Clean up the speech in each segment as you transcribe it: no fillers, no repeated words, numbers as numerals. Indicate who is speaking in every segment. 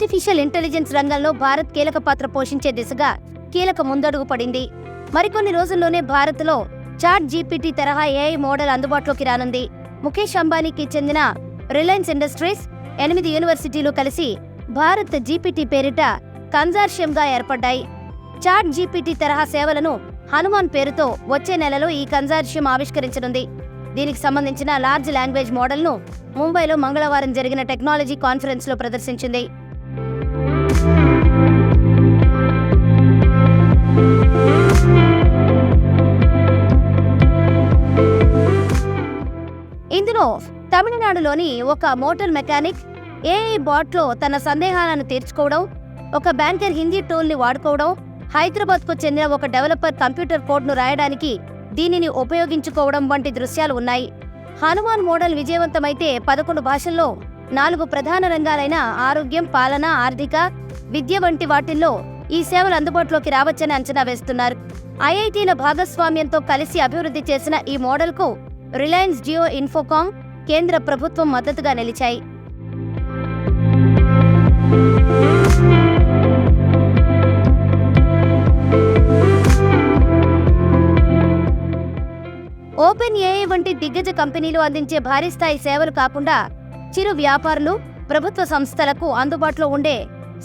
Speaker 1: Artificial intelligence రంగంలో భారత్ కీలక పాత్ర పోషించే దిశగా కీలక ముందడుగు పడింది. మరికొన్ని రోజుల్లోనే భారత్లో చాట్ జీపీటీ తరహా ఏఐ మోడల్ అందుబాటులోకి రానుంది. ముఖేష్ అంబానీకి చెందిన రిలయన్స్ ఇండస్ట్రీస్ 8 యూనివర్సిటీలు కలిసి భారత్ జీపీటీ పేరిట కన్సార్షియంగా ఏర్పడ్డాయి. చాట్ జీపీటీ తరహా సేవలను హనుమాన్ పేరుతో వచ్చే నెలలో ఈ కన్సార్షియం ఆవిష్కరించనుంది. దీనికి సంబంధించిన లార్జ్ లాంగ్వేజ్ మోడల్ను ముంబైలో మంగళవారం జరిగిన టెక్నాలజీ కాన్ఫరెన్స్లో ప్రదర్శించింది. ఇందులో తమిళనాడులోని ఒక మోటార్ మెకానిక్ ఏఐ బాట్లో తన సందేహాలను తీర్చుకోవడం, ఒక బ్యాంకర్ హిందీ టూల్ని వాడుకోవడం, హైదరాబాద్కు చెందిన ఒక డెవలపర్ కంప్యూటర్ కోడ్ను రాయడానికి దీనిని ఉపయోగించుకోవడం వంటి దృశ్యాలు ఉన్నాయి. హనుమాన్ మోడల్ విజయవంతమైతే 11 భాషల్లో 4 ప్రధాన రంగాలైన ఆరోగ్యం, పాలన, ఆర్థిక, విద్య వంటి వాటిల్లో ఈ సేవలు అందుబాటులోకి రావచ్చని అంచనా వేస్తున్నారు. ఐఐటీల భాగస్వామ్యంతో కలిసి అభివృద్ధి చేసిన ఈ మోడల్కు రిలయన్స్ జియో, ఇన్ఫోకామ్, కేంద్ర ప్రభుత్వం మద్దతుగా నిలిచాయి. ఓపెన్ ఏఐ వంటి దిగ్గజ కంపెనీలు అందించే భారీ స్థాయి సేవలు కాకుండా చిరు వ్యాపారులు, ప్రభుత్వ సంస్థలకు అందుబాటులో ఉండే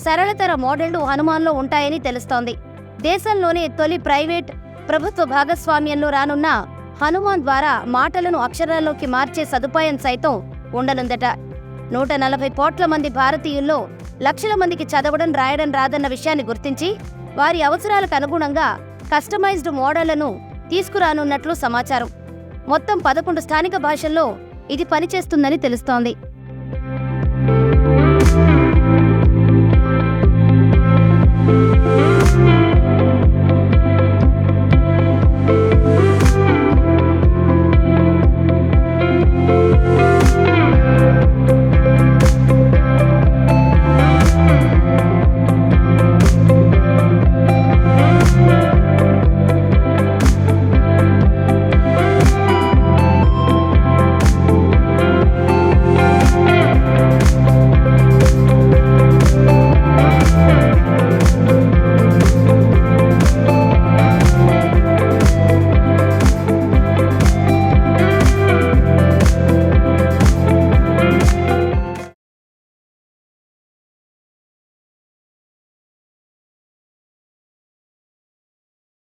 Speaker 1: సరళతర మోడళ్లు హనుమాన్లో ఉంటాయని తెలుస్తోంది. దేశంలోనే తొలి ప్రైవేట్ ప్రభుత్వ భాగస్వామ్యంలో రానున్న హనుమాన్ ద్వారా మాటలను అక్షరాల్లోకి మార్చే సదుపాయం సైతం ఉండనుందట. 140 కోట్ల మంది భారతీయుల్లో లక్షల మందికి చదవడం, రాయడం రాదన్న విషయాన్ని గుర్తించి వారి అవసరాలకు అనుగుణంగా కస్టమైజ్డ్ మోడళ్లను తీసుకురానున్నట్లు సమాచారం. మొత్తం 11 స్థానిక భాషల్లో ఇది పనిచేస్తుందని తెలుస్తోంది.